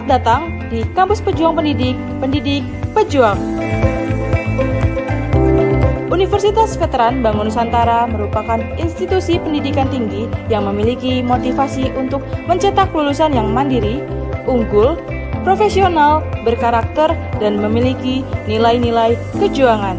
datang di Kampus Pejuang Pendidik, Pendidik Pejuang. Universitas Veteran Bangun Nusantara merupakan institusi pendidikan tinggi yang memiliki motivasi untuk mencetak lulusan yang mandiri, unggul, profesional, berkarakter, dan memiliki nilai-nilai kejuangan.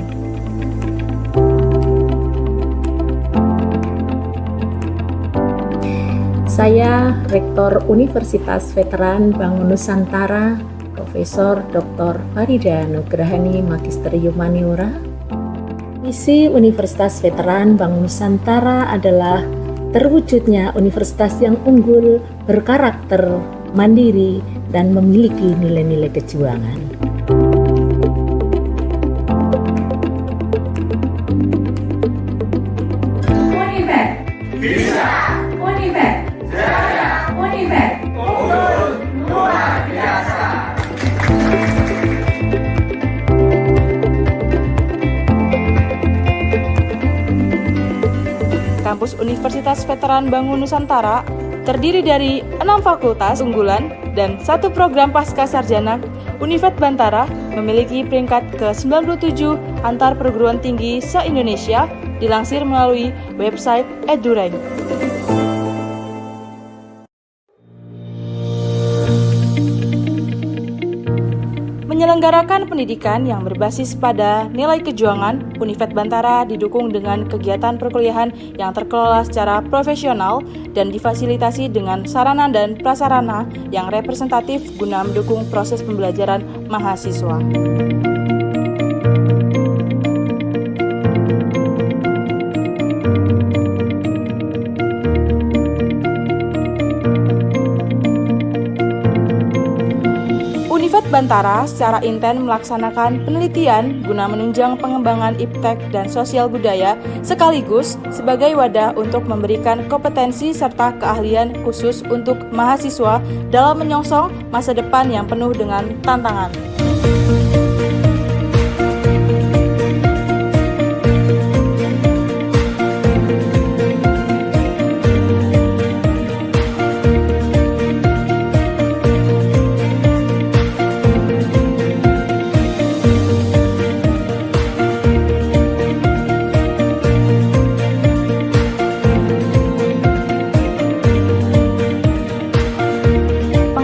Saya Rektor Universitas Veteran Bangun Nusantara, Profesor Dr. Farida Nugrahani Magister Humaniora. Misi Universitas Veteran Bangun Nusantara adalah terwujudnya universitas yang unggul, berkarakter, mandiri, dan memiliki nilai-nilai kejuangan. Univet bisa, Univet jaya, Univet unggul luar biasa. Kampus Universitas Veteran Bangun Nusantara terdiri dari 6 fakultas unggulan dan 1 program pasca sarjana. Univet Bantara memiliki peringkat ke-97 antar perguruan tinggi se-Indonesia, dilansir melalui website EduRank. Menyelenggarakan pendidikan yang berbasis pada nilai kejuangan, Univet Bantara didukung dengan kegiatan perkuliahan yang terkelola secara profesional dan difasilitasi dengan sarana dan prasarana yang representatif guna mendukung proses pembelajaran mahasiswa. Univet Bantara secara intens melaksanakan penelitian guna menunjang pengembangan iptek dan sosial budaya sekaligus sebagai wadah untuk memberikan kompetensi serta keahlian khusus untuk mahasiswa dalam menyongsong masa depan yang penuh dengan tantangan.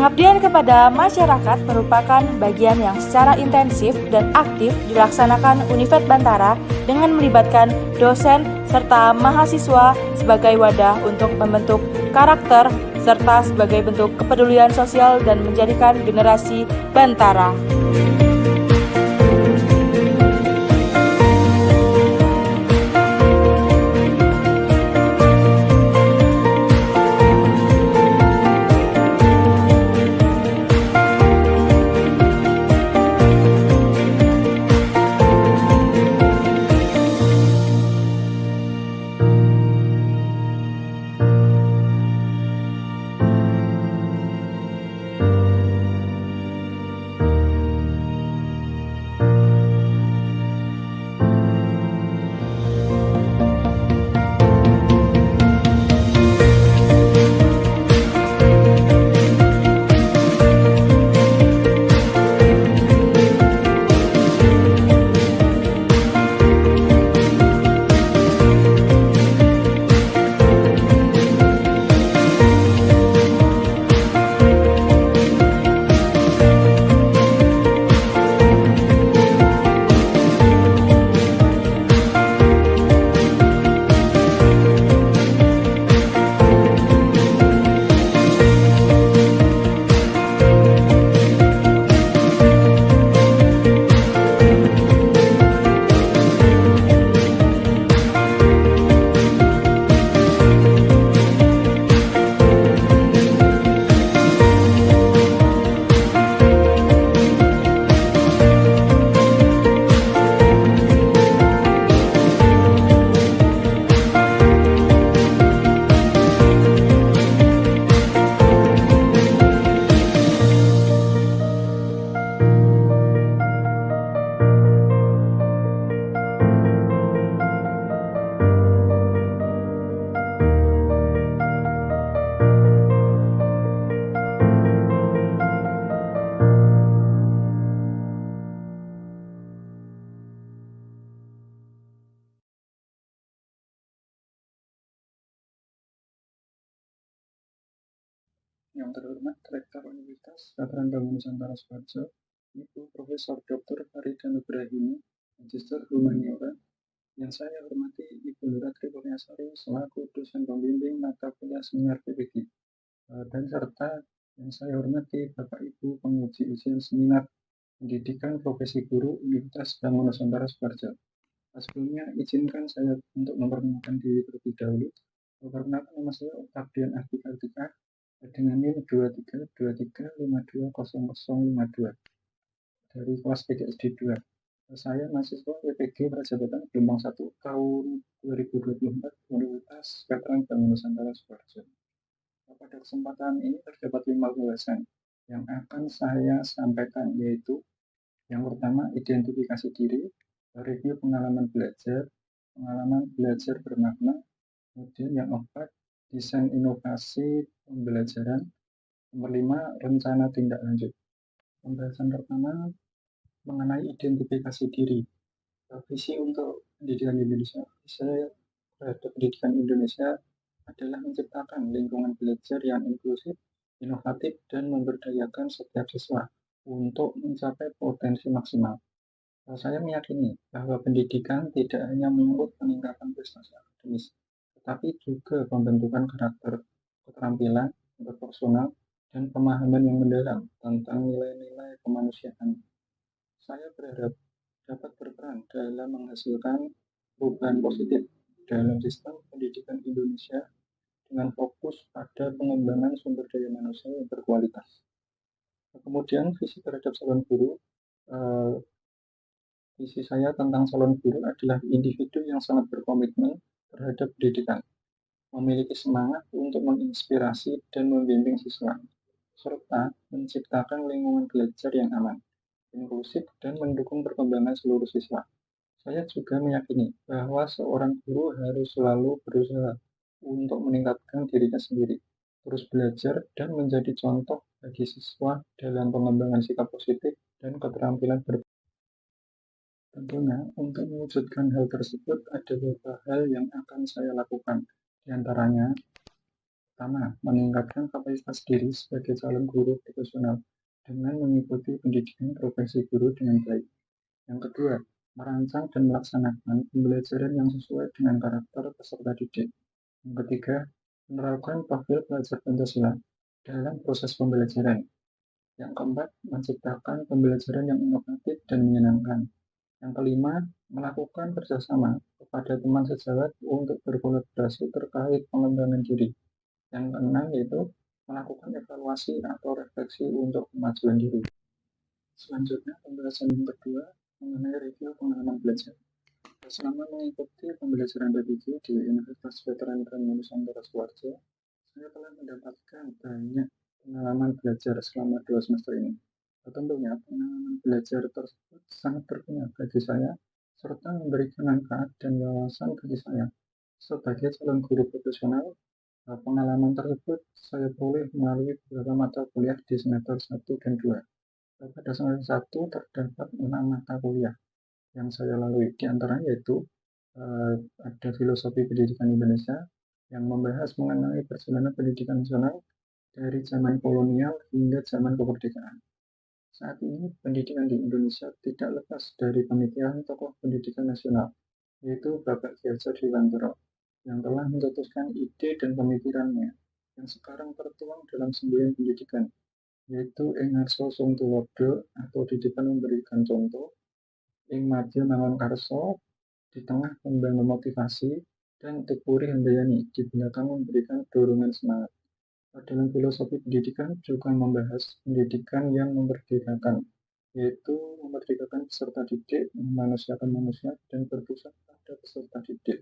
Pengabdian kepada masyarakat merupakan bagian yang secara intensif dan aktif dilaksanakan Univet Bantara dengan melibatkan dosen serta mahasiswa sebagai wadah untuk membentuk karakter serta sebagai bentuk kepedulian sosial dan menjadikan generasi Bantara. Yang terhormat Rektor Universitas Veteran Bangun Nusantara Sukoharjo, Ibu Profesor Dr. Farida Nugrahini, Magister Humaniora. Yang saya hormati Ibu Nuratri Kurniasari selaku dosen pembimbing mata kuliah seminar PPG. Dan serta yang saya hormati Bapak Ibu penguji ujian seminar Pendidikan Profesi Guru Universitas Bangun Nusantara Sukoharjo. Sebelumnya izinkan saya untuk memperkenalkan diri terlebih dahulu. Perkenalkan, nama saya Oktavian Adi Kartika dengan NIM 2323520052 dari kelas PGSD 2. Saya mahasiswa PPG Prajabatan Gelombang 1 tahun 2024 Universitas Veteran Bangun Nusantara Sukoharjo. Pada kesempatan ini terdapat 5 ulasan yang akan saya sampaikan, yaitu yang pertama, identifikasi diri, review pengalaman belajar bermakna, kemudian yang keempat, desain inovasi pembelajaran, nomor 5, rencana tindak lanjut. Pembahasan pertama mengenai identifikasi diri. Visi untuk pendidikan Indonesia, saya terhadap pendidikan Indonesia adalah menciptakan lingkungan belajar yang inklusif, inovatif, dan memberdayakan setiap siswa untuk mencapai potensi maksimal. Saya meyakini bahwa pendidikan tidak hanya menyangkut peningkatan prestasi akademis, tetapi juga pembentukan karakter, keterampilan, interpersonal, dan pemahaman yang mendalam tentang nilai-nilai kemanusiaan. Saya berharap dapat berperan dalam menghasilkan perubahan positif dalam sistem pendidikan Indonesia dengan fokus pada pengembangan sumber daya manusia yang berkualitas. Kemudian visi terhadap calon guru. Visi saya tentang calon guru adalah individu yang sangat berkomitmen terhadap pendidikan, memiliki semangat untuk menginspirasi dan membimbing siswa, serta menciptakan lingkungan belajar yang aman, inklusif, dan mendukung perkembangan seluruh siswa. Saya juga meyakini bahwa seorang guru harus selalu berusaha untuk meningkatkan dirinya sendiri, terus belajar, dan menjadi contoh bagi siswa dalam pengembangan sikap positif dan keterampilan berbeda. Tentunya, untuk mewujudkan hal tersebut ada beberapa hal yang akan saya lakukan. Di antaranya, pertama, meningkatkan kapasitas diri sebagai calon guru profesional dengan mengikuti pendidikan profesi guru dengan baik. Yang kedua, merancang dan melaksanakan pembelajaran yang sesuai dengan karakter peserta didik. Yang ketiga, menerapkan profil pelajar Pancasila dalam proses pembelajaran. Yang keempat, menciptakan pembelajaran yang inovatif dan menyenangkan. Yang kelima, melakukan kerjasama kepada teman sejawat untuk berkolaborasi terkait pengembangan diri. Yang keenam yaitu melakukan evaluasi atau refleksi untuk kemajuan diri. Selanjutnya, pembahasan yang kedua mengenai review pengalaman belajar. Selama mengikuti pembelajaran PPG di Universitas Veteran Bangun Nusantara Sukoharjo, saya telah mendapatkan banyak pengalaman belajar selama 2 semester ini. Tentunya pengalaman belajar tersebut sangat berguna bagi saya serta memberikan manfaat dan wawasan bagi saya. Sebagai calon guru profesional, pengalaman tersebut saya peroleh melalui beberapa mata kuliah di semester 1 dan 2. Pada semester 1 terdapat 6 mata kuliah yang saya lalui, di antaranya yaitu ada Filosofi Pendidikan Indonesia yang membahas mengenai perjalanan pendidikan nasional dari zaman kolonial hingga zaman kemerdekaan. Saat ini, pendidikan di Indonesia tidak lepas dari pemikiran tokoh pendidikan nasional, yaitu Bapak Ki Hajar Dewantara, yang telah mencetuskan ide dan pemikirannya yang sekarang tertuang dalam semboyan pendidikan, yaitu ing ngarsa sung tuladha atau di depan memberikan contoh, ing madya mangun karsa, di tengah membangun motivasi, dan tekuri handayani, di belakang memberikan dorongan semangat. Dalam filosofi pendidikan juga membahas pendidikan yang memerdekakan, yaitu memerdekakan peserta didik, memanusiakan manusia, dan berpusat pada peserta didik.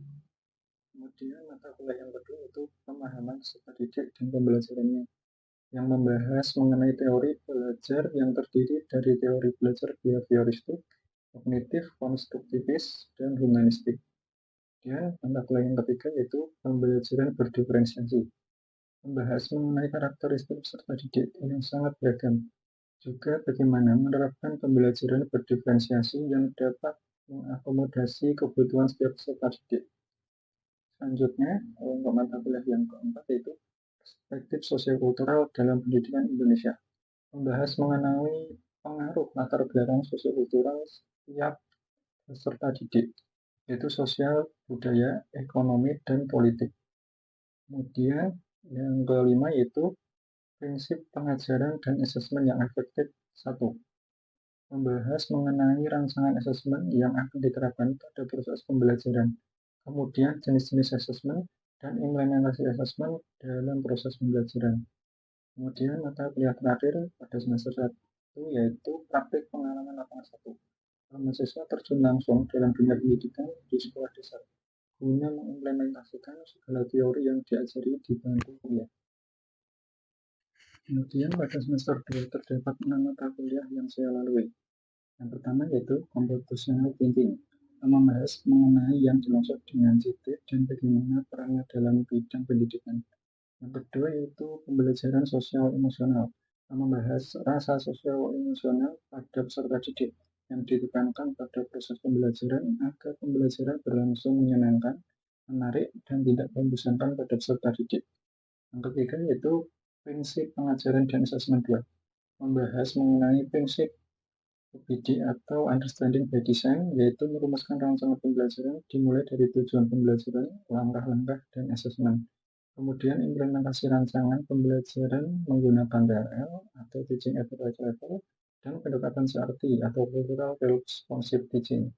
Kemudian mata kuliah yang kedua itu pemahaman peserta didik dan pembelajarannya, yang membahas mengenai teori belajar yang terdiri dari teori belajar behavioristik, kognitif, konstruktivis, dan humanistik. Dan mata kuliah yang ketiga yaitu pembelajaran berdiferensiasi, membahas mengenai karakteristik peserta didik yang sangat beragam, juga bagaimana menerapkan pembelajaran berdiferensiasi yang dapat mengakomodasi kebutuhan setiap peserta didik. Selanjutnya, untuk mata kuliah yang keempat yaitu perspektif sosiokultural dalam pendidikan Indonesia, membahas mengenai pengaruh latar belakang sosiokultural setiap peserta didik, yaitu sosial, budaya, ekonomi, dan politik. Kemudian yang kelima yaitu prinsip pengajaran dan asesmen yang efektif. 1. Membahas mengenai rangsangan asesmen yang akan diterapkan pada proses pembelajaran, kemudian jenis-jenis asesmen dan implementasi asesmen dalam proses pembelajaran. Kemudian mata kuliah terakhir pada semester 1 yaitu praktik pengalaman lapangan 1. Mahasiswa terjun langsung dalam dunia pendidikan di sekolah dasar guna mengimplementasikan segala teori yang diajari di bangku kuliah. Kemudian pada semester 2 terdapat 6 mata kuliah yang saya lalui. Yang pertama yaitu Computational Thinking, membahas mengenai yang dimaksud dengan CT dan bagaimana perannya dalam bidang pendidikan. Yang kedua yaitu Pembelajaran Sosial Emosional, membahas rasa sosial emosional pada peserta didik yang ditekankan pada proses pembelajaran agar pembelajaran berlangsung menyenangkan, menarik, dan tidak membosankan pada peserta didik. Yang ketiga yaitu Prinsip Pengajaran dan Asesmen 2, membahas mengenai prinsip UPD atau Understanding by Design, yaitu merumuskan rancangan pembelajaran dimulai dari tujuan pembelajaran, langkah-langkah, dan asesmen. Kemudian implementasi rancangan pembelajaran menggunakan TRL atau Teaching at the Right Level dan pendekatan CRT atau Cultural Responsive Teaching.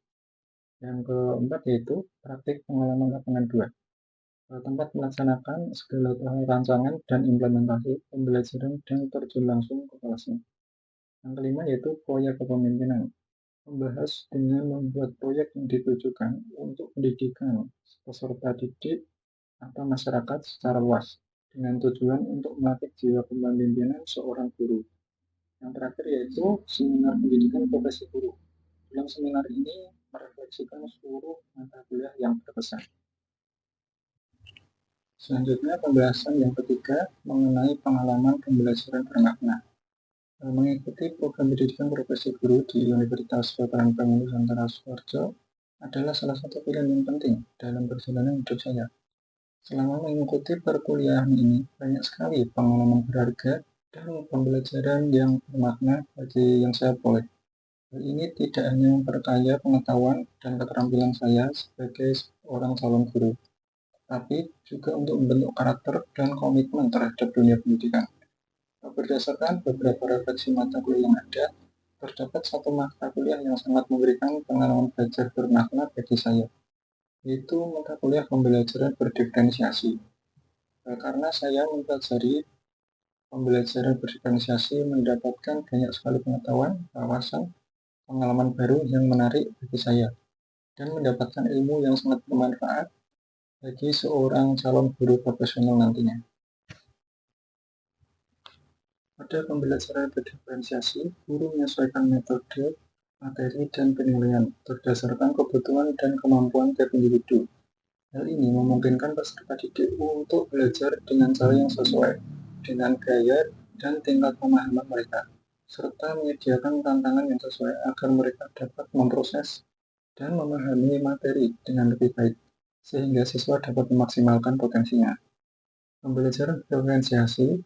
Yang keempat yaitu praktik pengalaman lapangan 2, tempat melaksanakan segala rancangan dan implementasi pembelajaran dan terjun langsung ke kelasnya. Yang kelima yaitu proyek kepemimpinan, membahas dengan membuat proyek yang ditujukan untuk pendidikan peserta didik atau masyarakat secara luas dengan tujuan untuk melatih jiwa kepemimpinan seorang guru. Yang terakhir yaitu seminar pendidikan profesi guru. Dalam seminar ini merefleksikan seluruh mata kuliah yang berkesan. Selanjutnya pembahasan yang ketiga mengenai pengalaman pembelajaran bermakna. Mengikuti program pendidikan profesi guru di Universitas Veteran Bank Nusantara Sukoharjo adalah salah satu pilihan yang penting dalam perjalanan hidup saya. Selama mengikuti perkuliahan ini, banyak sekali pengalaman berharga dan pembelajaran yang bermakna bagi yang saya peroleh. Hal ini tidak hanya memperkaya pengetahuan dan keterampilan saya sebagai seorang calon guru, tapi juga untuk membentuk karakter dan komitmen terhadap dunia pendidikan. Berdasarkan beberapa refleksi mata kuliah yang ada, terdapat satu mata kuliah yang sangat memberikan pengalaman belajar bermakna bagi saya, yaitu mata kuliah pembelajaran berdiferensiasi. Karena saya mempelajari pembelajaran berdiferensiasi mendapatkan banyak sekali pengetahuan, wawasan, pengalaman baru yang menarik bagi saya, dan mendapatkan ilmu yang sangat bermanfaat bagi seorang calon guru profesional nantinya. Pada pembelajaran berdiferensiasi, guru menyesuaikan metode, materi, dan penilaian berdasarkan kebutuhan dan kemampuan tiap individu. Hal ini memungkinkan peserta didik untuk belajar dengan cara yang sesuai dengan gaya dan tingkat pemahaman mereka, serta menyediakan tantangan yang sesuai agar mereka dapat memproses dan memahami materi dengan lebih baik, sehingga siswa dapat memaksimalkan potensinya. Pembelajaran diferensiasi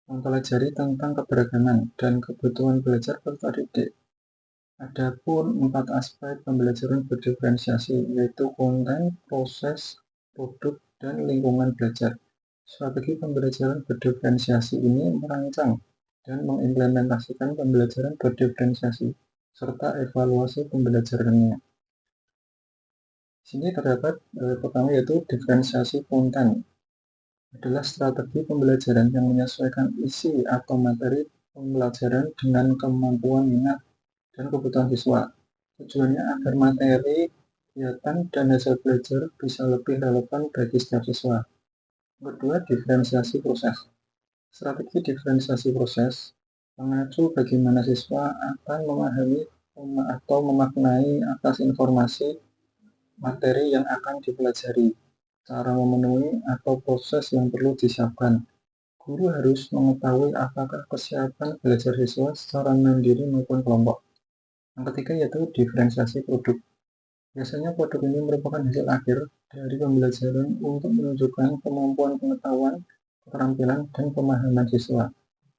mempelajari tentang keberagaman dan kebutuhan belajar peserta didik. Adapun 4 aspek pembelajaran berdiferensiasi, yaitu konten, proses, produk, dan lingkungan belajar. Strategi pembelajaran berdiferensiasi ini merancang dan mengimplementasikan pembelajaran berdiferensiasi serta evaluasi pembelajarannya. Di sini terdapat pertama yaitu diferensiasi konten. Adalah strategi pembelajaran yang menyesuaikan isi atau materi pembelajaran dengan kemampuan minat dan kebutuhan siswa. Tujuannya agar materi, kegiatan, dan hasil belajar bisa lebih relevan bagi setiap siswa. Kedua, diferensiasi proses. Strategi diferensiasi proses mengacu bagaimana siswa akan memahami atau memaknai atas informasi materi yang akan dipelajari, cara memenuhi atau proses yang perlu disiapkan. Guru harus mengetahui apakah kesiapan belajar siswa secara mandiri maupun kelompok. Yang ketiga yaitu diferensiasi produk. Biasanya produk ini merupakan hasil akhir dari pembelajaran untuk menunjukkan kemampuan pengetahuan keterampilan, dan pemahaman siswa.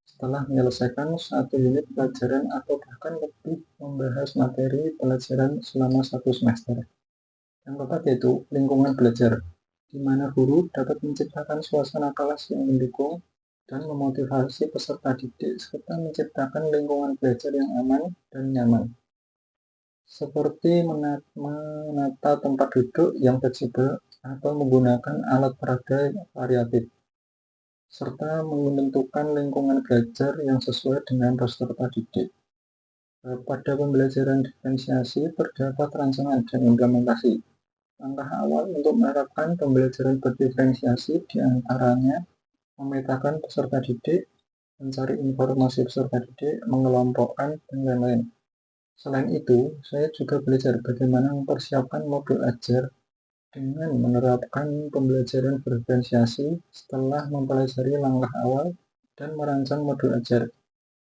Setelah menyelesaikan satu unit pelajaran atau bahkan lebih membahas materi pelajaran selama satu semester. Yang keempat yaitu lingkungan belajar, di mana guru dapat menciptakan suasana kelas yang mendukung dan memotivasi peserta didik serta menciptakan lingkungan belajar yang aman dan nyaman. Seperti menata tempat duduk yang fleksibel atau menggunakan alat peraga variatif, serta menentukan lingkungan belajar yang sesuai dengan peserta didik. Pada pembelajaran diferensiasi terdapat rancangan dan implementasi. Langkah awal untuk menerapkan pembelajaran berdiferensiasi diantaranya memetakan peserta didik, mencari informasi peserta didik, mengelompokkan, dan lain-lain. Selain itu, saya juga belajar bagaimana mempersiapkan modul ajar dengan menerapkan pembelajaran berdiferensiasi setelah mempelajari langkah awal dan merancang modul ajar.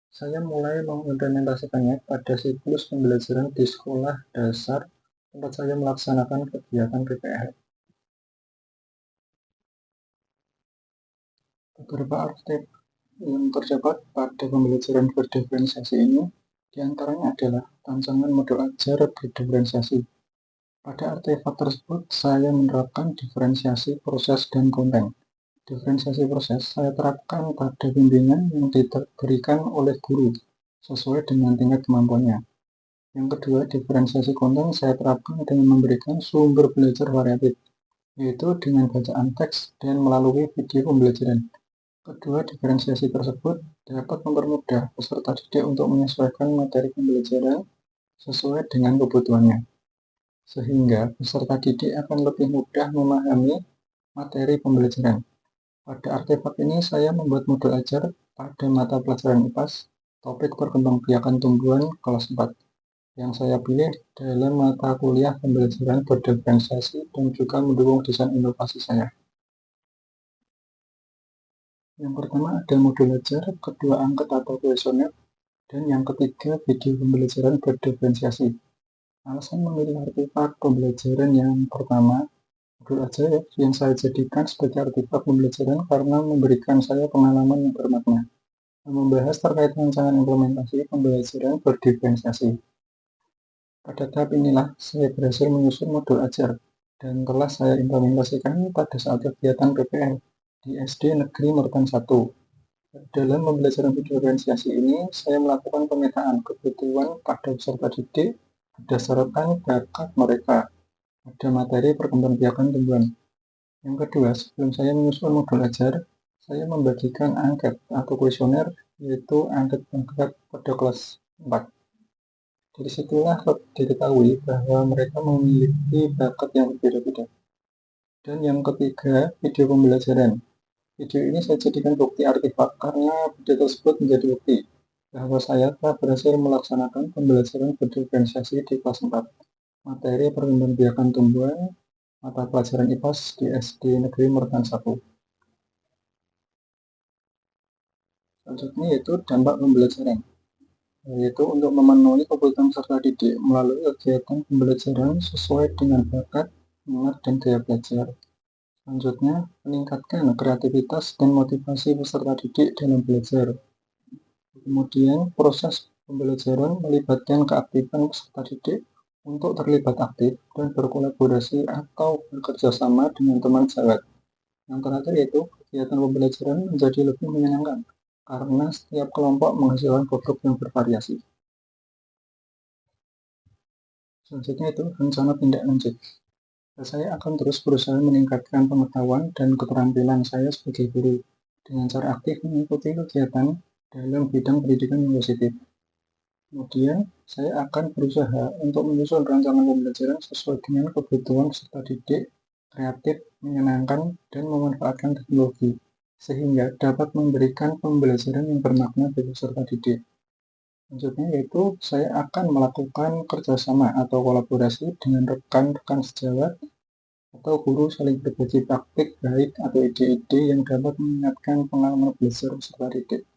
Saya mulai mengimplementasikannya pada siklus pembelajaran di sekolah dasar tempat saya melaksanakan kegiatan PPL. Beberapa artefak yang terdapat pada pembelajaran berdiferensiasi ini diantaranya adalah rancangan modul ajar berdiferensiasi. Pada artefak tersebut, saya menerapkan diferensiasi proses dan konten. Diferensiasi proses saya terapkan pada bimbingan yang diberikan oleh guru sesuai dengan tingkat kemampuannya. Yang kedua, diferensiasi konten saya terapkan dengan memberikan sumber belajar variatif, yaitu dengan bacaan teks dan melalui video pembelajaran. Kedua diferensiasi tersebut dapat mempermudah peserta didik untuk menyesuaikan materi pembelajaran sesuai dengan kebutuhannya, sehingga peserta didik akan lebih mudah memahami materi pembelajaran. Pada artefak ini saya membuat modul ajar pada mata pelajaran IPAS, topik perkembangbiakan tumbuhan kelas 4, yang saya pilih dalam mata kuliah pembelajaran berdiferensiasi dan juga mendukung desain inovasi saya. Yang pertama ada modul ajar, kedua angket atau kuesioner, dan yang ketiga video pembelajaran berdiferensiasi. Alasan memilih artefak pembelajaran yang pertama, modul ajar yang saya jadikan sebagai artefak pembelajaran karena memberikan saya pengalaman yang bermakna, membahas terkait rancangan implementasi pembelajaran berdiferensiasi. Pada tahap inilah saya berhasil menyusun modul ajar dan telah saya implementasikan pada saat kegiatan PPL di SD Negeri Mertan 1. Dalam pembelajaran diferensiasi ini, saya melakukan pemetaan kebutuhan pada peserta didik berdasarkan bakat mereka pada materi perkembangbiakan tumbuhan. Yang kedua, sebelum saya menyusun modul ajar, saya membagikan angket atau kuesioner, yaitu angket bakat pada kelas 4. Dari situlah diketahui bahwa mereka memiliki bakat yang berbeda-beda. Dan yang ketiga, video pembelajaran. Video ini saya jadikan bukti artefak karena video tersebut menjadi bukti bahwa saya telah berhasil melaksanakan pembelajaran berdiferensiasi di kelas 4, materi perkembangbiakan tumbuhan, mata pelajaran IPAS di SD Negeri Mertan 1. Selanjutnya yaitu dampak pembelajaran, yaitu untuk memenuhi kebutuhan peserta didik melalui kegiatan pembelajaran sesuai dengan bakat, minat, dan gaya belajar. Selanjutnya, meningkatkan kreativitas dan motivasi peserta didik dalam belajar. Kemudian, proses pembelajaran melibatkan keaktifan peserta didik untuk terlibat aktif dan berkolaborasi atau bekerja sama dengan teman sejawat. Yang terakhir yaitu kegiatan pembelajaran menjadi lebih menyenangkan karena setiap kelompok menghasilkan produk yang bervariasi. Selanjutnya itu rencana tindak lanjut. Saya akan terus berusaha meningkatkan pengetahuan dan keterampilan saya sebagai guru dengan cara aktif mengikuti kegiatan dalam bidang pendidikan yang positif. Kemudian, saya akan berusaha untuk menyusun rancangan pembelajaran sesuai dengan kebutuhan peserta didik, kreatif, menyenangkan, dan memanfaatkan teknologi, sehingga dapat memberikan pembelajaran yang bermakna bagi peserta didik. Selanjutnya yaitu saya akan melakukan kerjasama atau kolaborasi dengan rekan-rekan sejawat atau guru saling berbagi praktik baik atau ide-ide yang dapat meningkatkan pengalaman belajar peserta didik.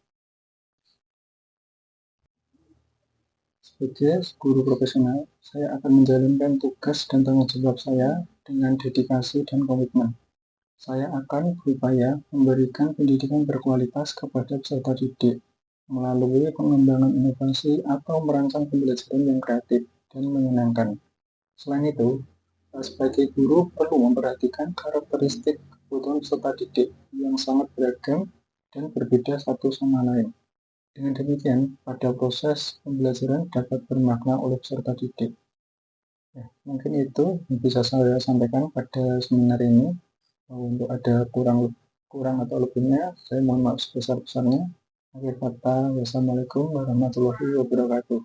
Sebagai guru profesional, saya akan menjalankan tugas dan tanggung jawab saya dengan dedikasi dan komitmen, Saya akan berupaya memberikan pendidikan berkualitas kepada peserta didik melalui pengembangan inovasi atau merancang pembelajaran yang kreatif dan menyenangkan. Selain itu, saya sebagai guru perlu memperhatikan karakteristik kebutuhan peserta didik yang sangat beragam dan berbeda satu sama lain. Dengan demikian, pada proses pembelajaran dapat bermakna oleh peserta didik. Ya, mungkin itu yang bisa saya sampaikan pada seminar ini. Untuk ada kurang atau lebihnya, saya mohon maaf sebesar-besarnya. Akhir kata, wassalamualaikum warahmatullahi wabarakatuh.